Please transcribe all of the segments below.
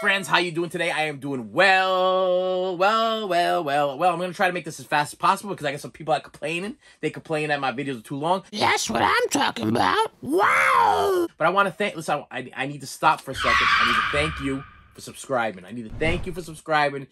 friends, how you doing today? I am doing well. I'm going to try to make this as fast as possible because I got some people that complaining. They complain that my videos are too long. That's what I'm talking about. Wow. But I want to thank, listen, I need to stop for a second. I need to thank you for subscribing.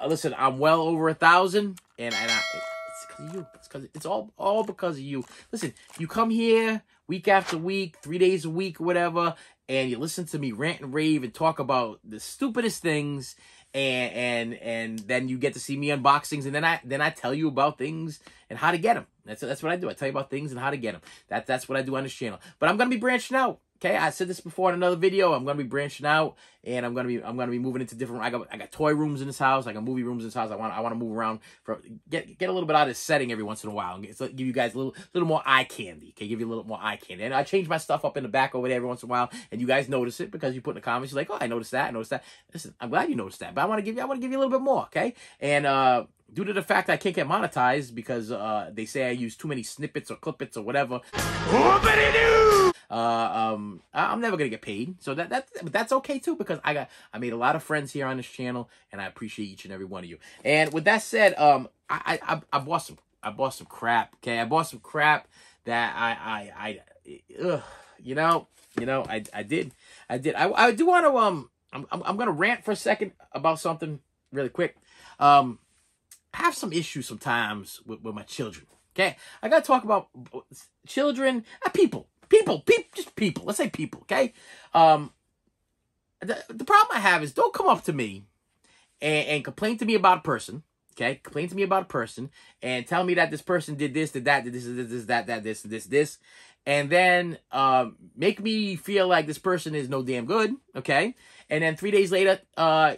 Listen, I'm well over 1,000 and it's because of you. It's all because of you. Listen, you come here week after week, 3 days a week, or whatever, and you listen to me rant and rave and talk about the stupidest things, and then you get to see me unboxings, and then I tell you about things and how to get them. That's what I do. I tell you about things and how to get them. That's what I do on this channel. But I'm gonna be branching out. Okay, I said this before in another video. I'm gonna be branching out, and I'm gonna be moving into different. I got toy rooms in this house. I got movie rooms in this house. I want to move around for get a little bit out of this setting every once in a while. So give you guys a little more eye candy. Okay, give you a little more eye candy. And I change my stuff up in the back over there every once in a while, and you guys notice it because you put in the comments. You're like, oh, I noticed that. Listen, I'm glad you noticed that, but I want to give you a little bit more. Okay, and due to the fact that I can't get monetized because they say I use too many snippets or clippets or whatever. I'm never gonna get paid, so that's okay too, because I made a lot of friends here on this channel, and I appreciate each and every one of you. And with that said, I bought some crap. Okay, I bought some crap that I did. I do want to I'm gonna rant for a second about something really quick. I have some issues sometimes with my children. Okay, I gotta talk about children, people. Just people. Let's say people, okay? The problem I have is don't come up to me and complain to me about a person, okay? Complain to me about a person and tell me that this person did this, did that, did this, and then make me feel like this person is no damn good, okay? And then 3 days later,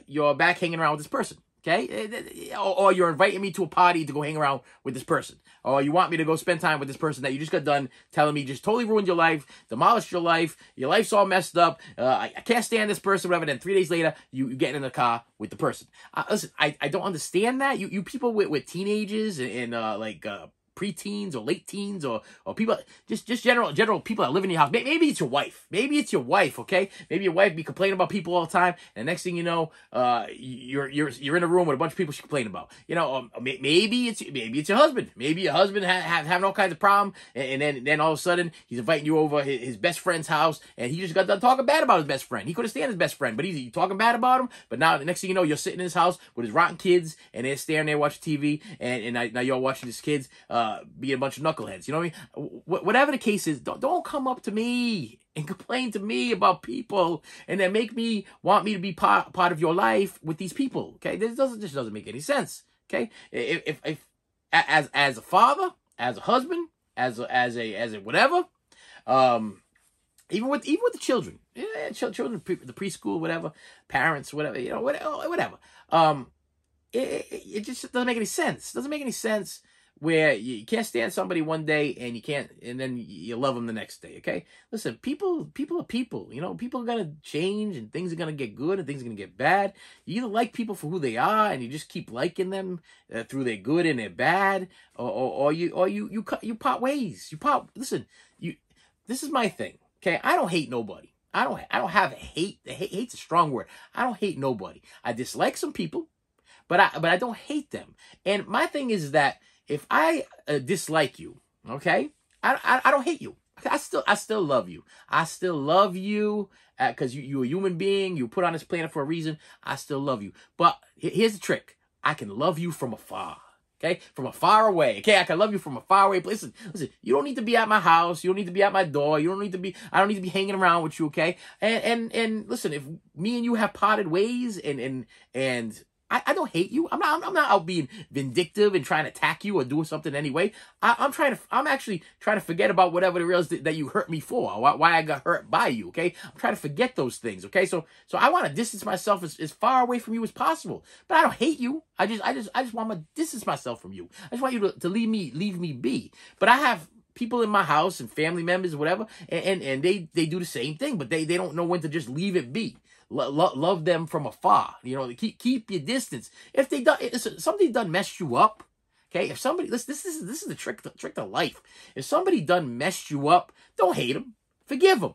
you're back hanging around with this person. Okay, or you're inviting me to a party to go hang around with this person, or you want me to go spend time with this person that you just got done telling me just totally ruined your life, demolished your life's all messed up. I can't stand this person, whatever. Then 3 days later, you get in the car with the person. Listen, I don't understand that. You people with teenagers and preteens or late teens or people, just general people that live in your house. Maybe it's your wife. Okay? Maybe your wife be complaining about people all the time, and the next thing you know, you're in a room with a bunch of people she complaining about. You know, maybe it's your husband. Maybe your husband having all kinds of problems, and then all of a sudden he's inviting you over his best friend's house, and he just got done talking bad about his best friend. He could have stand his best friend, but he's talking bad about him. But now the next thing you know, you're sitting in his house with his rotten kids, and they're staring there watching TV, and now you're watching his kids be a bunch of knuckleheads. You know what I mean? Whatever the case is, don't come up to me and complain to me about people and then want me to be part of your life with these people. Okay, this just doesn't make any sense. Okay, if as a father, as a husband, as a whatever, even with the children, children, the preschool, whatever, parents, whatever, you know, whatever. It just doesn't make any sense. It doesn't make any sense where you can't stand somebody one day and then you love them the next day. Okay, listen, people are people. You know, people are gonna change and things are gonna get good and things are gonna get bad. You either like people for who they are and you just keep liking them through their good and their bad, or you part ways. Listen, this is my thing. Okay, I don't hate nobody. I don't have hate. Hate's a strong word. I don't hate nobody. I dislike some people, but I don't hate them. And my thing is that if I dislike you, okay, I don't hate you. I still love you. I still love you because you're a human being. You were put on this planet for a reason. I still love you. But here's the trick. I can love you from afar. Okay, from afar away. Okay, I can love you from a far away place. Listen. You don't need to be at my house. You don't need to be at my door. I don't need to be hanging around with you. Okay, and listen. If me and you have parted ways, and I don't hate you. I'm not out being vindictive and trying to attack you or do something anyway. I'm actually trying to forget about whatever it is that you hurt me for, or why I got hurt by you. Okay, I'm trying to forget those things. Okay, so I want to distance myself as far away from you as possible. But I don't hate you. I just want to distance myself from you. I just want you to leave me be. But I have people in my house and family members, whatever, and they do the same thing, but they don't know when to just leave it be. Love them from afar. You know, keep your distance. If somebody done messed you up, okay. If somebody, this is the trick of life. If somebody done messed you up, don't hate them. Forgive them.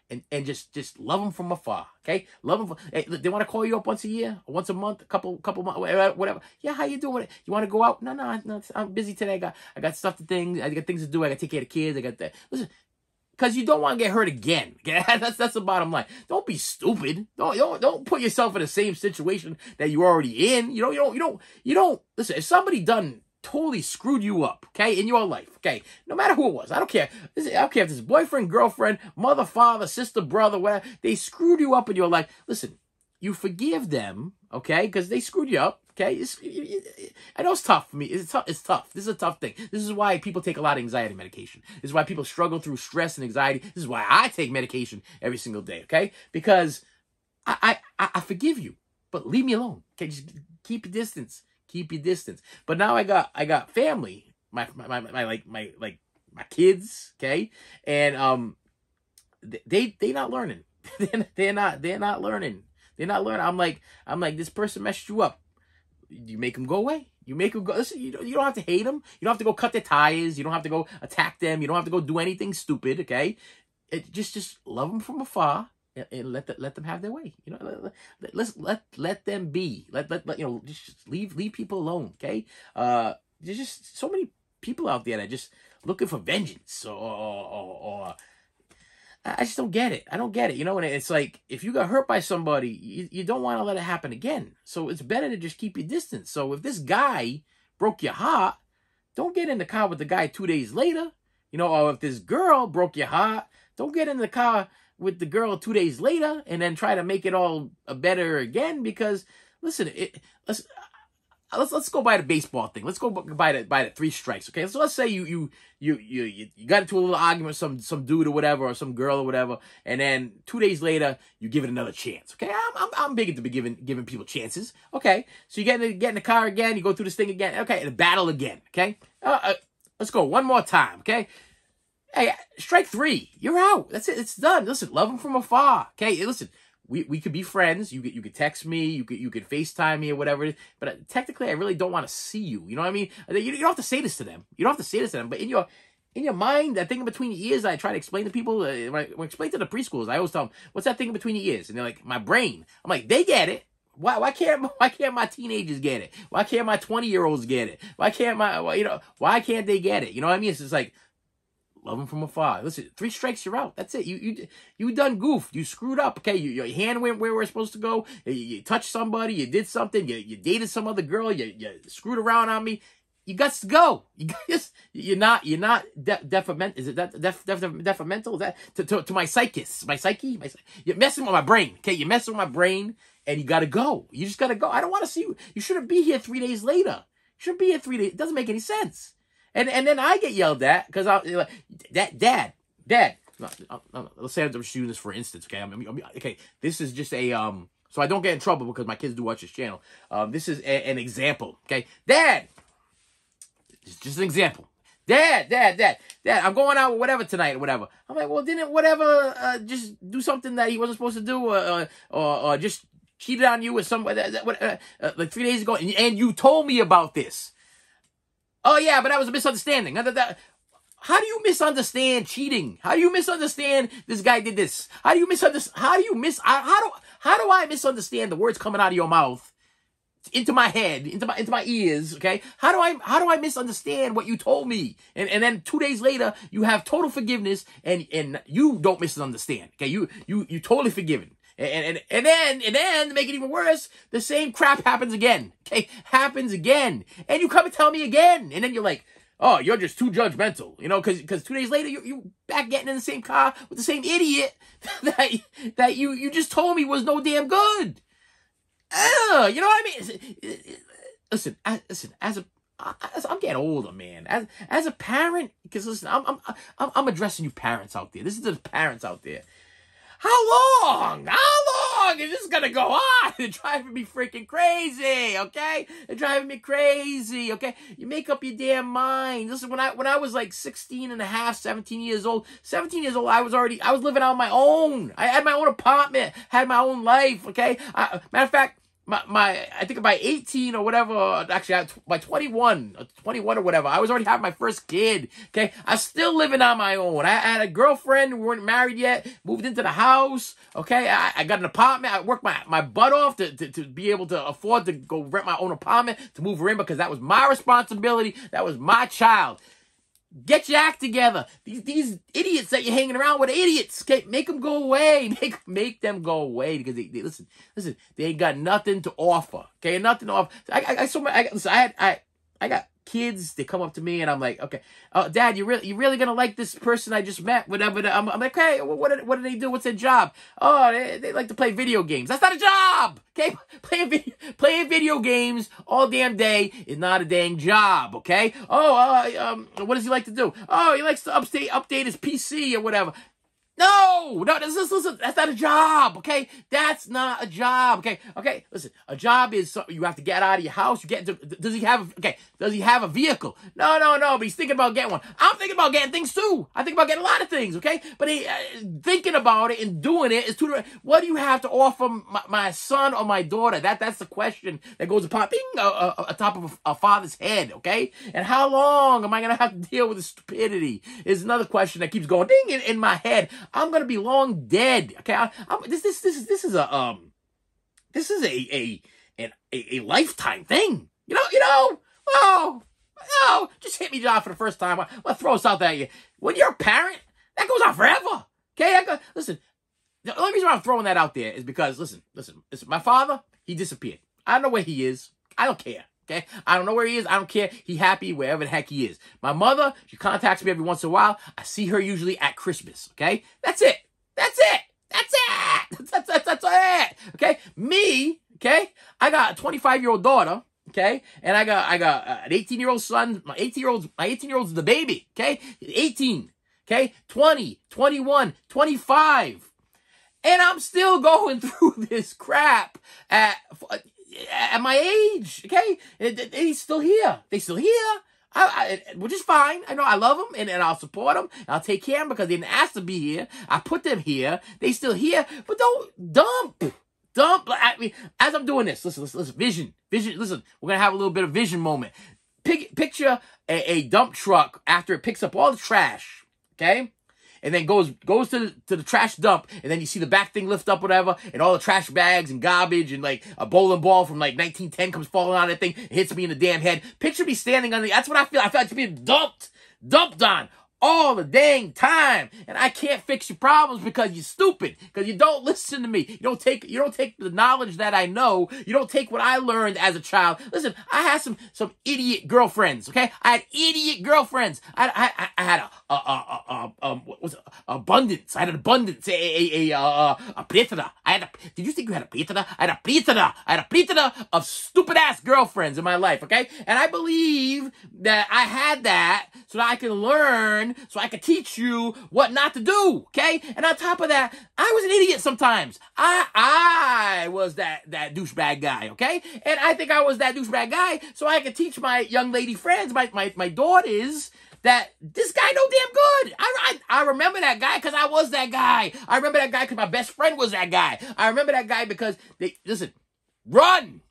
and just love them from afar, okay? Love them. Hey, they want to call you up once a year, once a month, a couple months, whatever. Yeah, how you doing? You want to go out? No, I'm busy today. I got stuff to things. I got things to do. I got to take care of the kids. I got that. Listen, because you don't want to get hurt again. Okay? That's the bottom line. Don't be stupid. Don't put yourself in the same situation that you're already in. You don't. Listen, if somebody done totally screwed you up, okay, in your life, okay, no matter who it was, I don't care. I don't care if it's boyfriend, girlfriend, mother, father, sister, brother, whatever, they screwed you up in your life. Listen, you forgive them, okay, because they screwed you up, okay. I know it's tough for me. It's tough. This is a tough thing. This is why people take a lot of anxiety medication. This is why people struggle through stress and anxiety. This is why I take medication every single day, okay, because I forgive you, but leave me alone, okay. Just keep your distance. Keep your distance. But now I got family, my kids, okay, and they not learning. they're not learning. They're not learning. I'm like this person messed you up. You make them go away. You make them go. Listen, you don't have to hate them. You don't have to go cut their tires. You don't have to go attack them. You don't have to go do anything stupid. Okay, just love them from afar. And let them have their way. You know, let them be. Let just leave people alone. Okay. There's just so many people out there that are just looking for vengeance or I just don't get it. I don't get it. You know, and it's like if you got hurt by somebody, you don't want to let it happen again. So it's better to just keep your distance. So if this guy broke your heart, don't get in the car with the guy 2 days later. You know, or if this girl broke your heart, don't get in the car with the girl 2 days later and then try to make it all better again. Because listen, let's go by the baseball thing. Let's go by the 3 strikes. Okay, so let's say you got into a little argument with some dude or whatever, or some girl or whatever, and then 2 days later you give it another chance. Okay, I'm big into giving people chances. Okay, so you get in the car again, you go through this thing again. Okay, the battle again. Okay, let's go one more time. Okay. Hey, strike 3. You're out. That's it. It's done. Listen, love them from afar. Okay, listen. We could be friends. You could text me. You could FaceTime me or whatever. But technically, I really don't want to see you. You know what I mean? You don't have to say this to them. You don't have to say this to them. But in your mind, that thing in between your ears, I try to explain to people. When I explain to the preschoolers, I always tell them, "What's that thing in between your ears?" And they're like, "My brain." I'm like, "They get it. Why can't my teenagers get it? Why can't my 20-year-olds get it? Why can't they get it? You know what I mean? It's just like, love them from afar. Listen, 3 strikes, you're out. That's it. You done goofed. You screwed up. Okay, your hand went where we're supposed to go. You touched somebody. You did something. You dated some other girl. You screwed around on me. You got to go. You're not detrimental. Is it detrimental? Is that to my psychis? My psyche? You're messing with my brain. Okay, you're messing with my brain, and you got to go. You just got to go. I don't want to see you. You shouldn't be here 3 days later. You shouldn't be here 3 days. It doesn't make any sense. And then I get yelled at because Dad. No, let's say I'm just using this for instance, okay? Okay, this is just a so I don't get in trouble because my kids do watch this channel. This is an example, okay? Dad, it's just an example. Dad, I'm going out with whatever tonight or whatever. I'm like, well, didn't whatever just do something that he wasn't supposed to do or just cheated on you with somebody like 3 days ago, and you told me about this. Oh, yeah, but that was a misunderstanding. How do you misunderstand cheating? How do you misunderstand this guy did this? How do I misunderstand the words coming out of your mouth into my head, into my ears, okay? How do I misunderstand what you told me? And then 2 days later, you have total forgiveness and you don't misunderstand, okay? You totally forgiven. And then to make it even worse, the same crap happens again. Okay, happens again, and you come and tell me again, and then you're like, "Oh, you're just too judgmental," you know, because 2 days later you back getting in the same car with the same idiot that you just told me was no damn good. You know what I mean? Listen, I'm getting older, man. As a parent, because listen, I'm addressing you parents out there. This is the parents out there. How long is this gonna go on? It's driving me freaking crazy, okay? It's driving me crazy, okay? You make up your damn mind. Listen, when I was like 16 and a half, 17 years old, I was living on my own. I had my own apartment, had my own life, okay? Matter of fact, I think by 18 or whatever, actually by 21 or whatever, I was already having my first kid. Okay, I was still living on my own. I had a girlfriend. We weren't married yet. Moved into the house. Okay, I got an apartment. I worked my butt off to be able to afford to go rent my own apartment, to move her in, because that was my responsibility. That was my child. Get your act together. These idiots that you're hanging around with are idiots. Okay, make them go away. Make them go away, because they listen. They ain't got nothing to offer. Okay, nothing to offer. I got kids. They come up to me and I'm like, okay, Dad, you really gonna like this person I just met? Whatever. I'm like, hey, what do they do? What's their job? Oh, they like to play video games. That's not a job. Okay, playing video games all damn day is not a dang job. Okay. Oh, what does he like to do? Oh, he likes to update his PC or whatever. No, listen, that's not a job, okay? That's not a job, okay? Listen, a job is something you have to get out of your house. Does he have a vehicle? No, but he's thinking about getting one. I'm thinking about getting things too. I think about getting a lot of things, okay? But thinking about it and doing it is too. What do you have to offer my son or my daughter? That's the question that goes upon atop of a father's head, okay? And how long am I going to have to deal with the stupidity is another question that keeps going ding in my head. I'm gonna be long dead. Okay, this is a lifetime thing. You know. Oh, just hit me, John, for the first time. I'll throw this out there at you. When you're a parent, that goes on forever. Okay, listen. The only reason why I'm throwing that out there is because listen. My father, he disappeared. I don't know where he is. I don't care. Okay, I don't know where he is. I don't care. He happy wherever the heck he is. My mother, she contacts me every once in a while. I see her usually at Christmas. Okay, that's it. That's it. Okay, me. Okay, I got a 25-year-old daughter. Okay, and I got an 18-year-old son. My 18-year-old's the baby. Okay, 18. Okay, 20, 21, 25, and I'm still going through this crap at my age, okay? He's still here. They still here. Which is fine. I know I love them, and I'll support them. I'll take care of them because they didn't ask to be here. I put them here. They still here. But don't dump. I mean, as I'm doing this, listen, vision. Listen, we're going to have a little bit of vision moment. Picture a dump truck after it picks up all the trash, okay? And then goes to the trash dump, and then you see the back thing lift up, whatever, and all the trash bags and garbage and like a bowling ball from like 1910 comes falling out of that thing and hits me in the damn head. Picture me standing on that's what I feel. I feel like being dumped on all the dang time, and I can't fix your problems because you're stupid, because you don't listen to me. You don't take the knowledge that I know. You don't take what I learned as a child. Listen, I had some idiot girlfriends. Okay, I had idiot girlfriends. I had abundance. I had an abundance. A plethora. Did you think you had a plethora? I had a plethora of stupid ass girlfriends in my life. Okay, and I believe that I had that so that I can learn, so I can teach you what not to do, okay? And on top of that, I was an idiot sometimes. I was that douchebag guy, okay? And I think I was that douchebag guy so I could teach my young lady friends, my daughters, that this guy no damn good. I remember that guy because I was that guy. I remember that guy because my best friend was that guy. I remember that guy because run,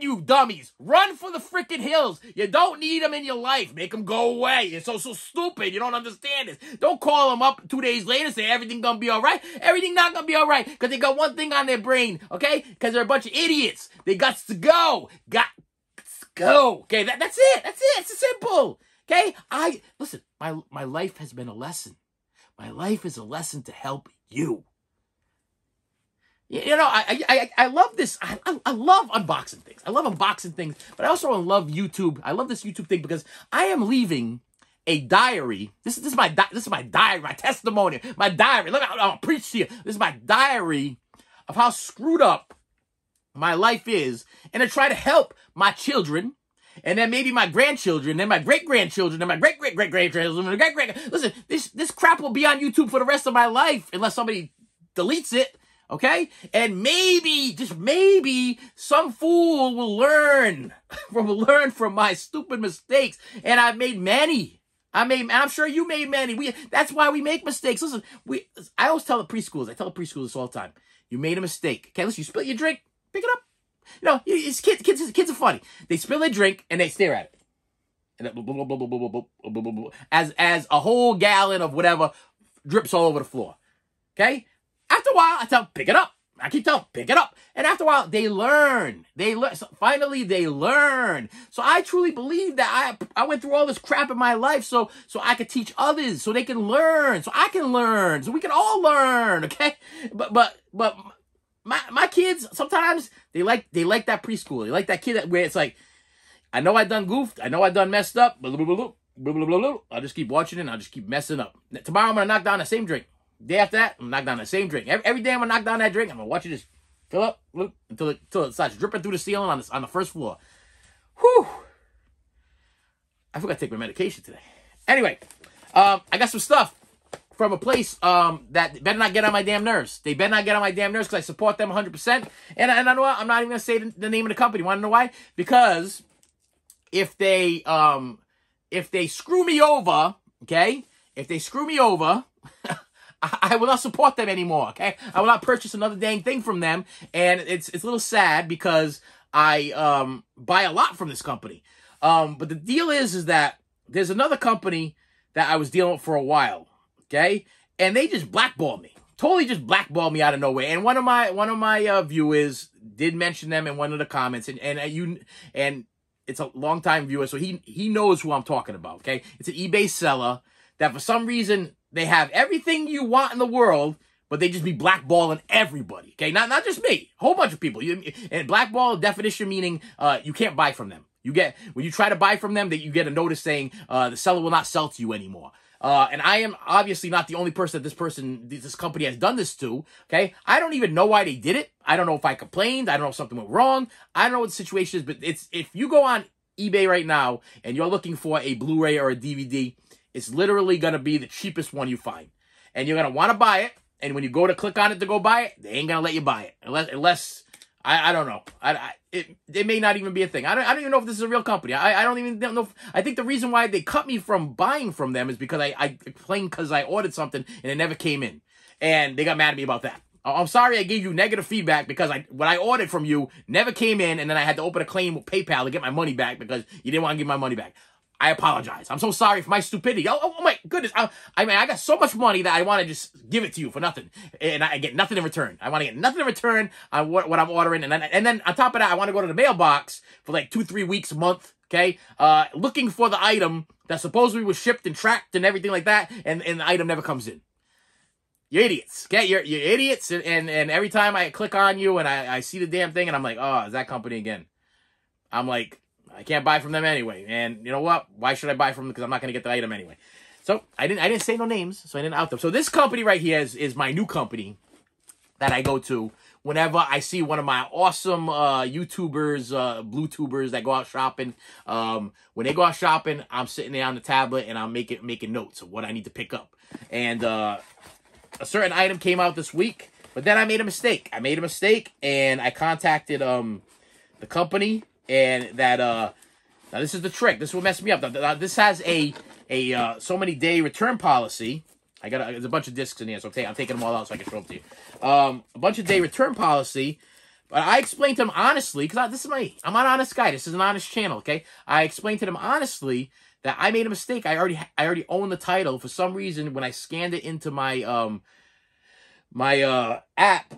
you dummies. Run for the freaking hills. You don't need them in your life. Make them go away. You're so stupid. You don't understand this. Don't call them up 2 days later and say everything gonna be all right. Everything not gonna be all right because they got one thing on their brain, okay? Because they're a bunch of idiots. They got to go. Okay, that's it. It's simple. Okay? Listen, my life has been a lesson. My life is a lesson to help you. You know, I love this. I love unboxing things. I love unboxing things, but I also love YouTube. I love this YouTube thing because I am leaving a diary. This is my diary, my testimony, my diary. Look, I'll preach to you. This is my diary of how screwed up my life is, and to try to help my children, and then maybe my grandchildren, then my great-grandchildren, and my great-great-great-grandchildren, and great-great. Listen, this crap will be on YouTube for the rest of my life unless somebody deletes it. Okay? And maybe, just maybe, some fool will learn from my stupid mistakes. And I've made many. I'm sure you made many. That's why we make mistakes. Listen, I always tell the preschoolers, I tell the preschoolers all the time, you made a mistake. Okay, listen, you spill your drink, pick it up. You know, it's kids are funny. They spill their drink and they stare at it. And blah, blah, blah, blah, blah, blah, blah, blah, blah, as a whole gallon of whatever drips all over the floor. Okay? After a while, I tell them, pick it up. I keep telling them, pick it up. And after a while, they learn. So finally, they learn. So I truly believe that I went through all this crap in my life so I could teach others, so they can learn, so I can learn, so we can all learn, okay? But my kids, sometimes, they like that preschool. They like that kid where it's like, I know I done goofed. I know I done messed up. Blah, blah, blah, blah, blah, blah, blah, blah. I'll just keep watching it and I'll just keep messing up. Tomorrow, I'm going to knock down the same drink. Day after that, I'm gonna knock down the same drink. Every day I'm gonna knock down that drink. I'm gonna watch it just fill up until it starts dripping through the ceiling on the first floor. Whew. I forgot to take my medication today. Anyway, I got some stuff from a place that better not get on my damn nerves. They better not get on my damn nerves because I support them 100%. And I know what? I'm not even gonna say the name of the company. Want to know why? Because if they screw me over, okay? If they screw me over. I will not support them anymore, okay? I will not purchase another dang thing from them, and it's a little sad because I buy a lot from this company. But the deal is that there's another company that I was dealing with for a while, okay? And they just blackballed me. Totally just blackballed me out of nowhere. And one of my viewers did mention them in one of the comments, and it's a long-time viewer, so he knows who I'm talking about, okay? It's an eBay seller that for some reason they have everything you want in the world, but they just be blackballing everybody. Okay, not just me, a whole bunch of people. And blackball definition meaning you can't buy from them. When you try to buy from them, that you get a notice saying the seller will not sell to you anymore. And I am obviously not the only person that this company has done this to. Okay, I don't even know why they did it. I don't know if I complained. I don't know if something went wrong. I don't know what the situation is. But if you go on eBay right now and you're looking for a Blu-ray or a DVD. It's literally going to be the cheapest one you find. And you're going to want to buy it. And when you go to click on it to go buy it, they ain't going to let you buy it. Unless I don't know. It may not even be a thing. I don't even know if this is a real company. I don't even know. I think the reason why they cut me from buying from them is because I complained because I ordered something and it never came in. And they got mad at me about that. I'm sorry I gave you negative feedback because what I ordered from you never came in. And then I had to open a claim with PayPal to get my money back because you didn't want to give my money back. I apologize. I'm so sorry for my stupidity. Oh my goodness. I mean, I got so much money that I want to just give it to you for nothing. And I get nothing in return. I want to get nothing in return on what I'm ordering. And then on top of that, I want to go to the mailbox for like 2-3 weeks, a month. Okay. Looking for the item that supposedly was shipped and tracked and everything like that. And the item never comes in. You're idiots. Okay. You're idiots. And every time I click on you and I see the damn thing and I'm like, oh, is that company again? I'm like, I can't buy from them anyway. And you know what? Why should I buy from them? Because I'm not going to get the item anyway. So I didn't say no names, so I didn't out them. So this company right here is my new company that I go to whenever I see one of my awesome YouTubers, Bluetubers that go out shopping. When they go out shopping, I'm sitting there on the tablet and I'm making notes of what I need to pick up. And a certain item came out this week, but then I made a mistake. And I contacted the company. And that now this is the trick. This is what messed me up. This has a so many day return policy. There's a bunch of discs in here, so I'm taking them all out so I can show them to you. A bunch of day return policy. But I explained to them honestly, because I'm an honest guy. This is an honest channel, okay? I explained to them honestly that I made a mistake. I already own the title. For some reason, when I scanned it into my my app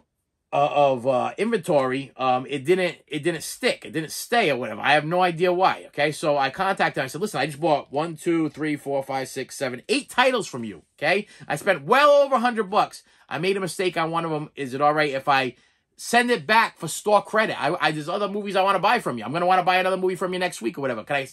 of inventory, it didn't stick. It didn't stay or whatever. I have no idea why. Okay, so I contacted him. I said, listen, I just bought 1, 2, 3, 4, 5, 6, 7, 8 titles from you. Okay, I spent well over $100. I made a mistake on one of them. Is it all right if I send it back for store credit? There's other movies I want to buy from you. I'm gonna want to buy another movie from you next week or whatever. Can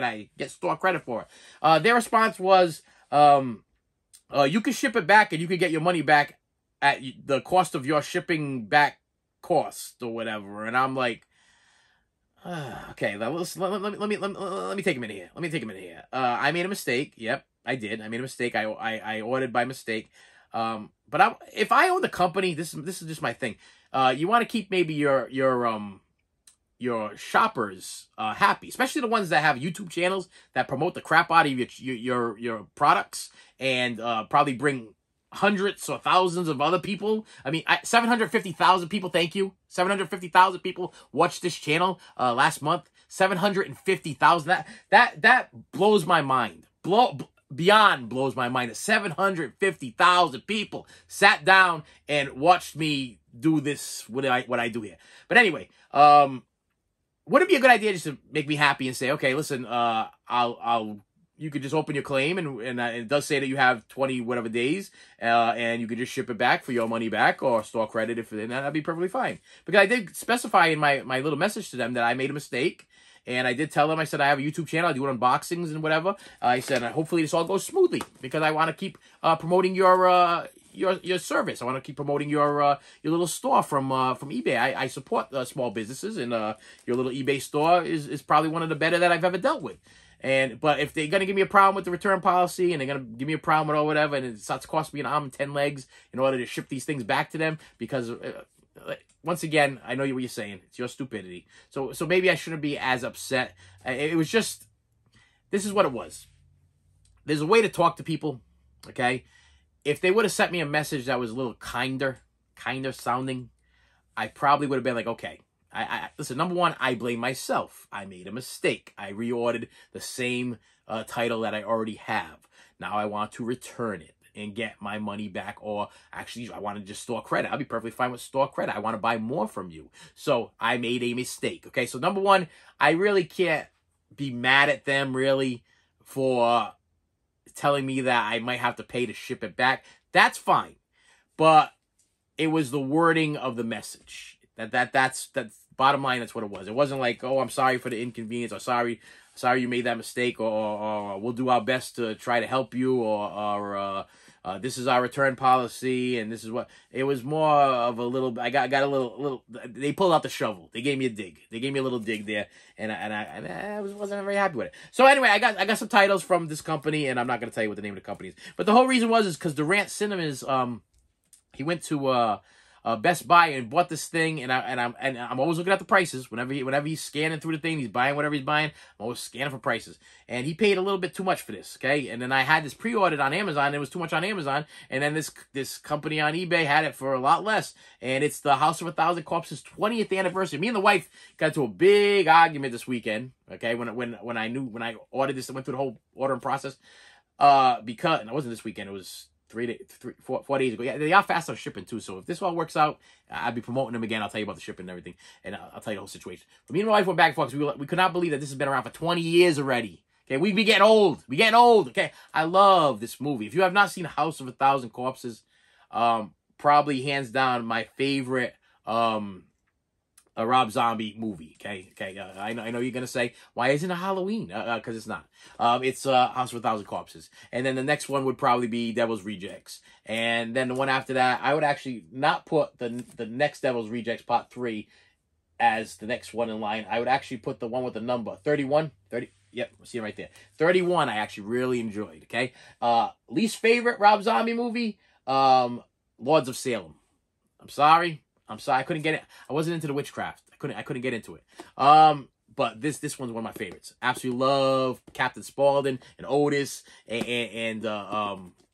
I get store credit for it? Their response was, you can ship it back and you can get your money back at the cost of your shipping back cost or whatever. And I'm like, okay, let me take a minute here. I made a mistake. Yep, I did. I made a mistake. I ordered by mistake. But if I own the company, this is just my thing. You want to keep maybe your shoppers happy, especially the ones that have YouTube channels that promote the crap out of your products and probably bring hundreds or thousands of other people. I mean, 750,000 people, thank you. 750,000 people watched this channel last month. 750,000. That blows my mind. Beyond blows my mind that 750,000 people sat down and watched me do this, what I do here. But anyway, would it be a good idea just to make me happy and say, okay, listen, you could just open your claim, and it does say that you have 20 whatever days, and you could just ship it back for your money back or store credit, and that'd be perfectly fine. Because I did specify in my little message to them that I made a mistake. And I did tell them, I said, I have a YouTube channel. I do unboxings and whatever. I said, hopefully this all goes smoothly because I want to keep promoting your service. I want to keep promoting your little store from eBay. I support small businesses, and your little eBay store is probably one of the better that I've ever dealt with. But if they're going to give me a problem with the return policy and they're going to give me a problem with or whatever, and it starts costing me an arm and 10 legs in order to ship these things back to them because... once again, I know what you're saying. It's your stupidity. So maybe I shouldn't be as upset. It was just, this is what it was. There's a way to talk to people, okay? If they would have sent me a message that was a little kinder sounding, I probably would have been like, okay. Listen, number one, I blame myself. I made a mistake. I reordered the same title that I already have. Now I want to return it and get my money back, or actually I want to just store credit. I'll be perfectly fine with store credit. I want to buy more from you. So I made a mistake. Okay, so number one, I really can't be mad at them really for telling me that I might have to pay to ship it back. That's fine. But it was the wording of the message. That's bottom line, that's what it was. It wasn't like, oh, I'm sorry for the inconvenience, or sorry you made that mistake, or we'll do our best to try to help you, or this is our return policy, and this is what... It was more of a little... I got a little... They pulled out the shovel. They gave me a dig. They gave me a little dig there, and I wasn't very happy with it. So anyway, I got some titles from this company, and I'm not going to tell you what the name of the company is. But the whole reason is because Durant Cinemas, he went to Best Buy and bought this thing, and I'm always looking at the prices. Whenever he's scanning through the thing, he's buying whatever he's buying. I'm always scanning for prices, and he paid a little bit too much for this. Okay, and then I had this pre-ordered on Amazon. And it was too much on Amazon, and then this company on eBay had it for a lot less. And it's the House of a Thousand Corpses 20th anniversary. Me and the wife got into a big argument this weekend. Okay, when I ordered this, I went through the whole ordering process. Because and it wasn't this weekend. It was 4 days ago. Yeah, they are fast on shipping too. So if this all works out, I'll be promoting them again. I'll tell you about the shipping and everything, and I'll tell you the whole situation. But me and my wife went back and forth because we could not believe that this has been around for 20 years already. Okay, we be getting old. We getting old. Okay, I love this movie. If you have not seen House of a Thousand Corpses, probably hands down my favorite a Rob Zombie movie. Okay. I know you're gonna say, why isn't it Halloween? Because it's not. It's House of a Thousand Corpses, and then the next one would probably be Devil's Rejects, and then the one after that, I would actually not put the next Devil's Rejects Part 3 as the next one in line. I would actually put the one with the number 31. 30. Yep, see it right there. 31. I actually really enjoyed. Okay. Least favorite Rob Zombie movie, Lords of Salem. I'm sorry. I couldn't get it. I wasn't into the witchcraft. I couldn't get into it. But this one's one of my favorites. Absolutely love Captain Spaulding and Otis and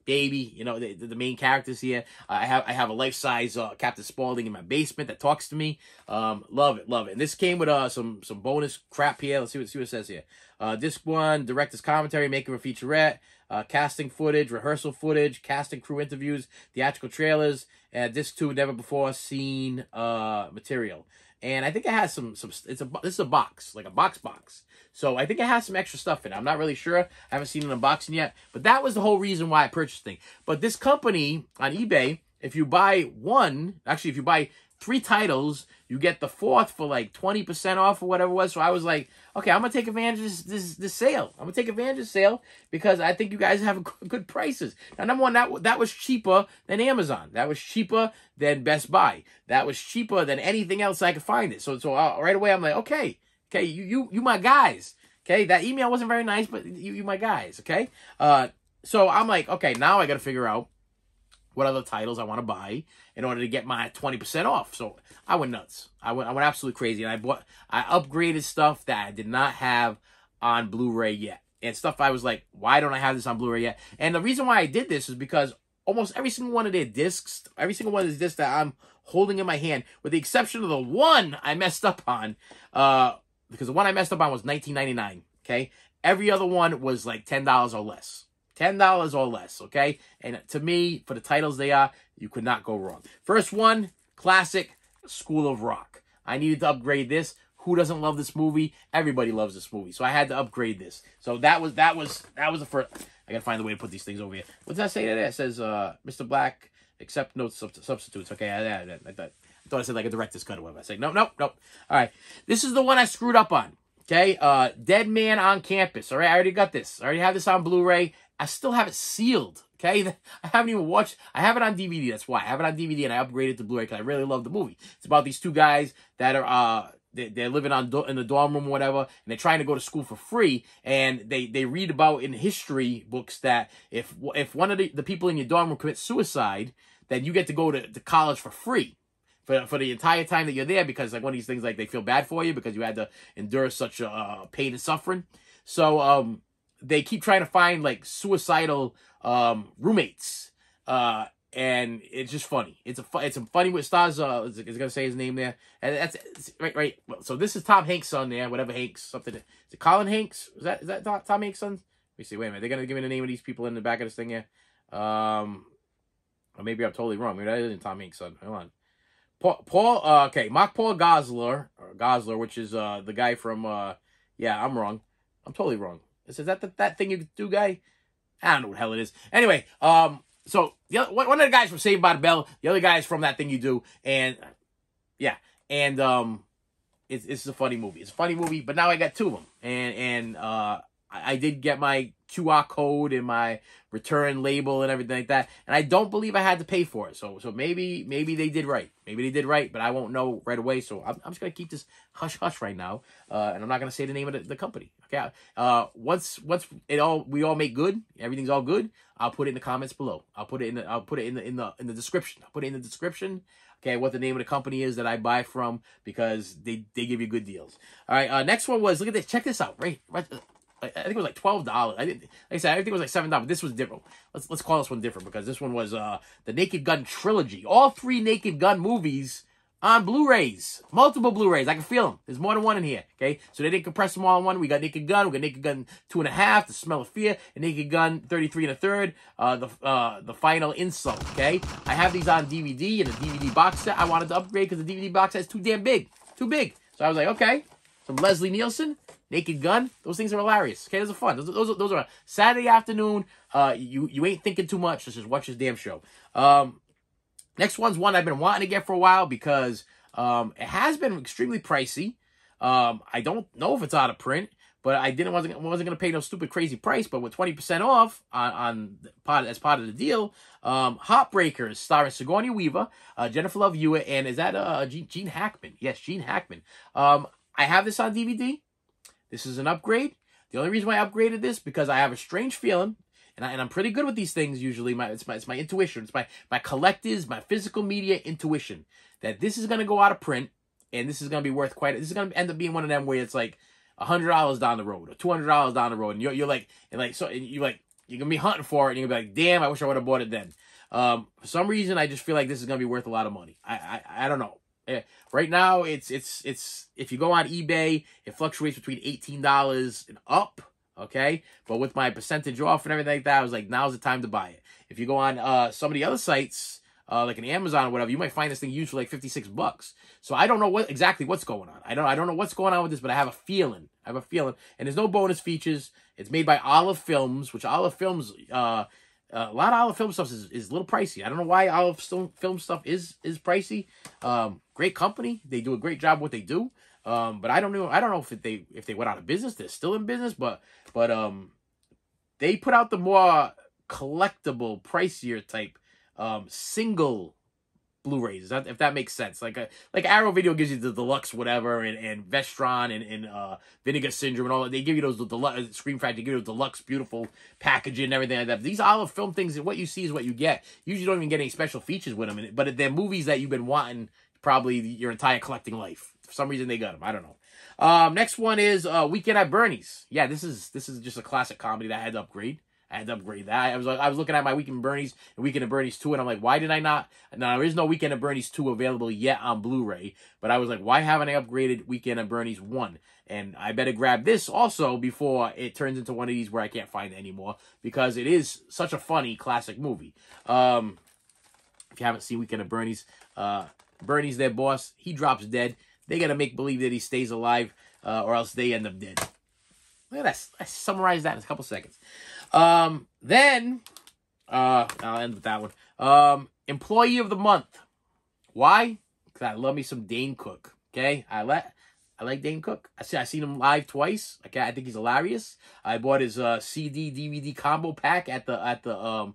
Baby. You know, the main characters here. I have a life-size Captain Spaulding in my basement that talks to me. Love it. And this came with some bonus crap here. Let's see what it says here. Disc 1, director's commentary, making a featurette, casting footage, rehearsal footage, casting crew interviews, theatrical trailers, and Disc 2, never before seen material. And I think it has some this is a box, like a box. So I think it has some extra stuff in it. I'm not really sure. I haven't seen an unboxing yet. But that was the whole reason why I purchased the thing. But this company on eBay, if you buy 3 titles, you get the 4th for like 20% off or whatever it was. So I was like, okay, I'm going to take advantage of this sale. I'm going to take advantage of the sale because I think you guys have good prices. Now, number one, that was cheaper than Amazon. That was cheaper than Best Buy. That was cheaper than anything else I could find it. So right away, I'm like, okay, you my guys. Okay, that email wasn't very nice, but you my guys, okay? So I'm like, okay, now I got to figure out what other titles I want to buy in order to get my 20% off. So I went nuts. I went absolutely crazy. And I upgraded stuff that I did not have on Blu-ray yet. And stuff I was like, why don't I have this on Blu-ray yet? And the reason why I did this is because almost every single one of their discs, every single one of these discs that I'm holding in my hand, with the exception of the one I messed up on, because the one I messed up on was $19.99, okay? Every other one was like $10 or less. $10 or less, okay? And to me, for the titles they are, you could not go wrong. First one, classic, School of Rock. I needed to upgrade this. Who doesn't love this movie? Everybody loves this movie. So I had to upgrade this. So that was the first. I gotta find a way to put these things over here. What does that say there? It says, Mr. Black, accept no substitutes. Okay, I thought I said like a director's cut or whatever. I said, nope. All right. This is the one I screwed up on. Okay, Dead Man on Campus. All right, I already got this. I already have this on Blu-ray. I still have it sealed. Okay, I haven't even watched. I have it on DVD. That's why I have it on DVD, and I upgraded to Blu-ray because I really love the movie. It's about these two guys that are they're living in the dorm room or whatever, and they're trying to go to school for free. And they read about in history books that if one of the people in your dorm room commits suicide, then you get to go to college for free. For the entire time that you're there, because like one of these things, like they feel bad for you because you had to endure such pain and suffering. So they keep trying to find like suicidal roommates, and it's just funny. It's a funny with stars. It's gonna say his name there, and that's right. So this is Tom Hanks' son there, whatever Hanks something. Is it Colin Hanks? Is that Tom Hanks' son? Let me see. Wait a minute. They're gonna give me the name of these people in the back of this thing here. Or maybe I'm totally wrong. Maybe that isn't Tom Hanks' son. Hold on. Okay, Mark Paul Gosselaar, which is the guy from yeah, I'm wrong. I'm totally wrong. Is that that thing you do, guy? I don't know what the hell it is. Anyway, so one of the guys from Saved by the Bell, the other guy is from That Thing You Do, and yeah, and it's a funny movie. It's a funny movie, but now I got two of them, and I did get my QR code and my return label and everything like that, and I don't believe I had to pay for it. So maybe they did right. Maybe they did right, but I won't know right away. So I'm just gonna keep this hush hush right now, and I'm not gonna say the name of the company. Okay. Once we all make good, everything's all good. I'll put it in the comments below. I'll put it in the description. I'll put it in the description. Okay, what the name of the company is that I buy from, because they give you good deals. All right. Next one was, look at this. Check this out. Right. I think it was like $12. Like I said, I think it was like $7. But this was different. Let's call this one different, because this one was the Naked Gun trilogy. All 3 Naked Gun movies on Blu-rays, multiple Blu-rays. I can feel them. There's more than one in here. Okay, so they didn't compress them all in one. We got Naked Gun. We got Naked Gun 2.5, The Smell of Fear, and Naked Gun 33 1/3, the Final Insult. Okay, I have these on DVD and a DVD box set. I wanted to upgrade because the DVD box set is too damn big, too big. So I was like, okay, some Leslie Nielsen. Naked Gun, those things are hilarious. Okay, those are fun. Those are Saturday afternoon. You ain't thinking too much. Just watch this damn show. Next one's one I've been wanting to get for a while, because it has been extremely pricey. I don't know if it's out of print, but I wasn't gonna pay no stupid crazy price. But with 20% off as part of the deal, Heartbreakers, starring Sigourney Weaver, Jennifer Love Hewitt, and is that Gene Hackman? Yes, Gene Hackman. I have this on DVD. This is an upgrade. The only reason why I upgraded this, because I have a strange feeling, and I'm pretty good with these things usually. It's my intuition. It's my collectors, my physical media intuition, that this is gonna go out of print, and this is gonna be worth quite. This is gonna end up being one of them where it's like $100 down the road or $200 down the road, and you're like you're gonna be hunting for it, and you're gonna be like, damn, I wish I would have bought it then. For some reason, I just feel like this is gonna be worth a lot of money. I don't know. Right now, it's if you go on eBay, it fluctuates between $18 and up. Okay, but with my percentage off and everything like that, I was like, now's the time to buy it. If you go on some of the other sites, like an Amazon or whatever, you might find this thing used for like $56. So I don't know exactly what's going on. I don't know what's going on with this, but I have a feeling. And there's no bonus features. It's made by Olive Films, which Olive Films, a lot of Olive Film stuff is a little pricey. I don't know why Olive Film stuff is pricey. Great company. They do a great job what they do. But I don't know if they went out of business. They're still in business, but they put out the more collectible, pricier type single Blu-rays, if that makes sense. Like Arrow Video gives you the deluxe whatever, and Vestron and Vinegar Syndrome and all that. They give you those deluxe, Scream Factory give you those deluxe beautiful packaging and everything like that. These Olive Film things, what you see is what you get. You usually don't even get any special features with them, but they're movies that you've been wanting probably your entire collecting life. For some reason they got them. I don't know. Next one is Weekend at Bernie's. Yeah, this is just a classic comedy that I had to upgrade. I had to upgrade that. I was looking at my Weekend at Bernie's and Weekend at Bernie's 2, and I'm like, why did I not? Now, there is no Weekend at Bernie's 2 available yet on Blu-ray, but I was like, why haven't I upgraded Weekend at Bernie's 1? And I better grab this also before it turns into one of these where I can't find it anymore, because it is such a funny classic movie. If you haven't seen Weekend at Bernie's, Bernie's their boss. He drops dead. They got to make believe that he stays alive, or else they end up dead. Look at that. I summarized that in a couple seconds. Then, I'll end with that one. Employee of the Month. Why? Because I love me some Dane Cook. Okay? I like Dane Cook. I seen him live twice. Okay, I think he's hilarious. I bought his CD DVD combo pack at the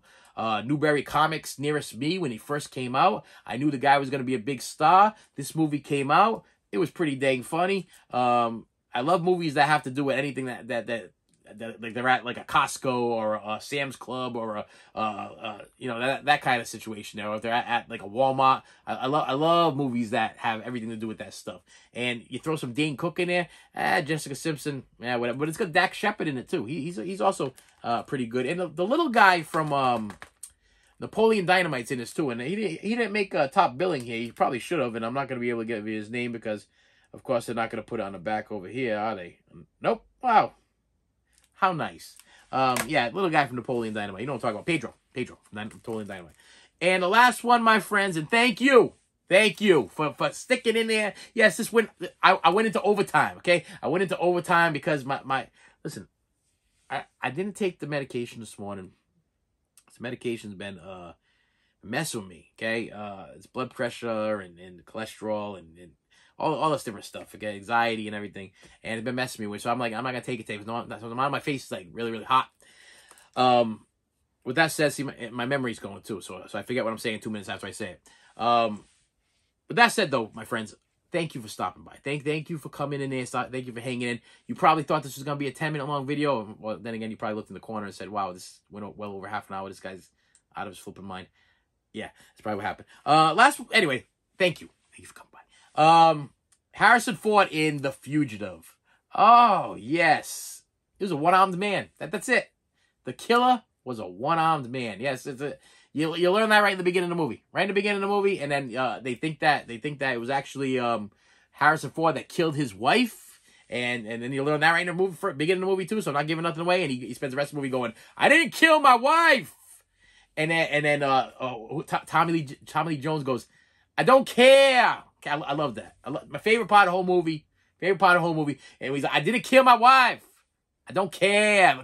Newberry Comics nearest me when he first came out. I knew the guy was going to be a big star. This movie came out. It was pretty dang funny. I love movies that have to do with anything that like they're at like a Costco or a Sam's Club or that kind of situation there. Or if they're at like a Walmart, I love movies that have everything to do with that stuff. And you throw some Dane Cook in there, Jessica Simpson, whatever. But it's got Dax Shepard in it too. He's also pretty good. And the little guy from Napoleon Dynamite's in this too. And he didn't make top billing here. He probably should have. And I'm not going to be able to give you his name because, of course, they're not going to put it on the back over here, are they? Nope. Wow. How nice. Yeah, little guy from Napoleon Dynamite. You know what I'm talking about. Pedro from Napoleon Dynamite. And the last one, my friends, and thank you for sticking in there. Yes, this went, I went into overtime, okay? I went into overtime because listen, I didn't take the medication this morning. This medication's been messing with me, okay? It's blood pressure and cholesterol and all this different stuff, okay? Anxiety and everything. And it's been messing me with. So I'm like, I'm not going to take it today. So my face is like really, really hot. With that said, see, my memory's going too. So I forget what I'm saying 2 minutes after I say it. With that said, though, my friends, thank you for stopping by. Thank you for coming in there. Thank you for hanging in. You probably thought this was going to be a 10-minute long video. Well, then again, you probably looked in the corner and said, wow, this went well over half an hour. This guy's out of his flipping mind. Yeah, that's probably what happened. Anyway, thank you. Thank you for coming by. Harrison Ford in The Fugitive. Oh, yes. He was a one-armed man. That's it. The killer was a one-armed man. Yes, you learn that right in the beginning of the movie. Right in the beginning of the movie, and then they think that it was actually Harrison Ford that killed his wife. And then you learn that right in the beginning of the movie too, so I'm not giving nothing away, and he spends the rest of the movie going, I didn't kill my wife. And then Tommy Lee Jones goes, I don't care. I love that. My favorite part of the whole movie. And he's like, I didn't kill my wife. I don't care.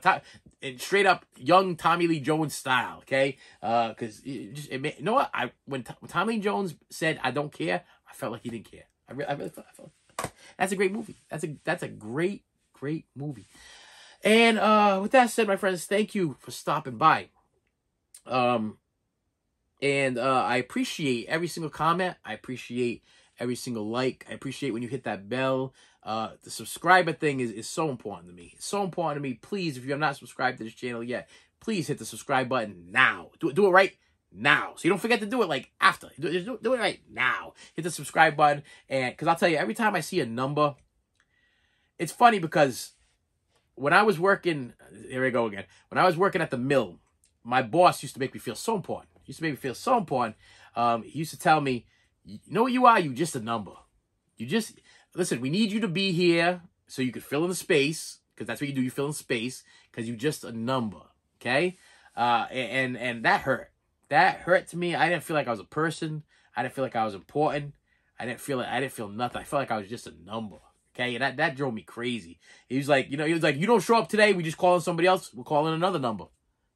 And straight up young Tommy Lee Jones style, okay? Because you know what? When Tommy Lee Jones said, I don't care, I felt like he didn't care. I really felt like that's a great movie. That's a great movie. And with that said, my friends, thank you for stopping by. And I appreciate every single comment. I appreciate every single like. I appreciate when you hit that bell. The subscriber thing is so important to me. It's so important to me. Please, if you have not subscribed to this channel yet, please hit the subscribe button now. Do it right now. So you don't forget to do it like after. Do it right now. Hit the subscribe button. And because I'll tell you, every time I see a number, it's funny because when I was working, here we go again. When I was working at the mill, my boss used to make me feel so important. He used to tell me, you know what you are? You just a number. Listen, we need you to be here so you can fill in the space, because that's what you do. You fill in space because you're just a number, okay? And that hurt. That hurt to me. I didn't feel like I was a person. I didn't feel like I was important. I didn't feel nothing. I felt like I was just a number, okay? And that drove me crazy. He was like, you don't show up today, we just call in somebody else. We're calling another number.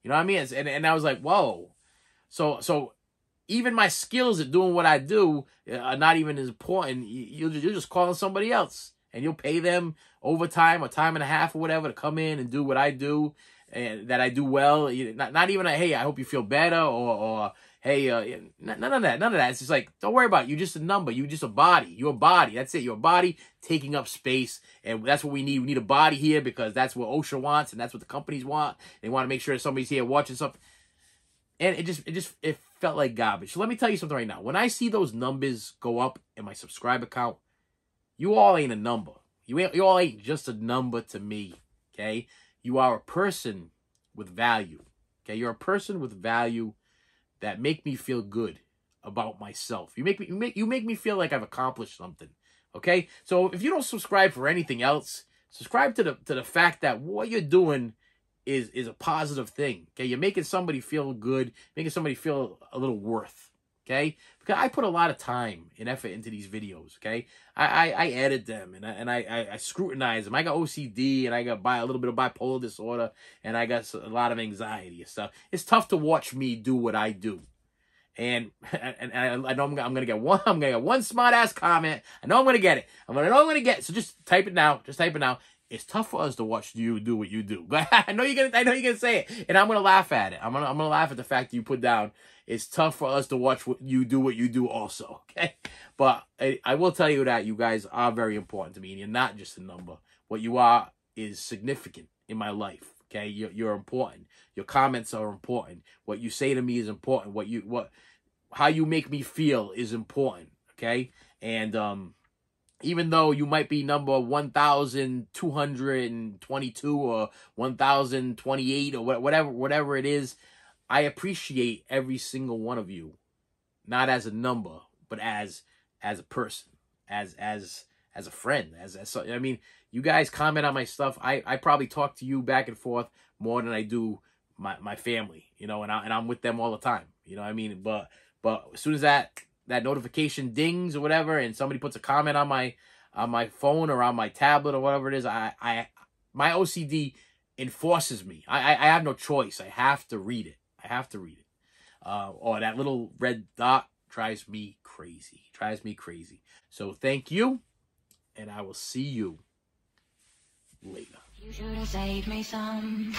You know what I mean? And I was like, whoa. So even my skills at doing what I do are not even as important. You're just calling somebody else, and you'll pay them overtime or time and a half or whatever to come in and do what I do, and that I do well. Not even hey, I hope you feel better, or hey, none of that. It's just like, don't worry about it. You're just a number. You're just a body. You're a body. That's it. You're a body taking up space, and that's what we need. We need a body here because that's what OSHA wants, and that's what the companies want. They want to make sure that somebody's here watching something. And it felt like garbage. So let me tell you something right now. When I see those numbers go up in my subscriber count, you all ain't a number. You all ain't just a number to me, okay? You are a person with value. Okay, you're a person with value that make me feel good about myself. You make me feel like I've accomplished something. Okay, so if you don't subscribe for anything else, subscribe to the fact that what you're doing is a positive thing. Okay, you're making somebody feel good, making somebody feel a little worth. Okay, because I put a lot of time and effort into these videos. Okay, I edit them and I scrutinize them. I got OCD and I got a little bit of bipolar disorder and I got a lot of anxiety and stuff. It's tough to watch me do what I do. And I know I'm gonna get one smart ass comment. I know I'm gonna get it. I know I'm gonna get it. So just type it now. Just type it now. It's tough for us to watch you do what you do. I know you're gonna say it, and I'm gonna laugh at it. I'm gonna laugh at the fact that you put down. It's tough for us to watch what you do also. Okay, but I will tell you that you guys are very important to me, and you're not just a number. What you are is significant in my life. Okay, you're important. Your comments are important. What you say to me is important. How you make me feel is important. Okay, and even though you might be number 1,222 or 1,028 or whatever it is, I appreciate every single one of you, not as a number, but as a person, as a friend, I mean, you guys comment on my stuff. I probably talk to you back and forth more than I do my family, you know, and I'm with them all the time, you know what I mean? But as soon as that notification dings or whatever, and somebody puts a comment on my phone or on my tablet or whatever it is, my OCD enforces me. I have no choice. I have to read it. Or that little red dot drives me crazy. So thank you, and I will see you later. You should have saved me some.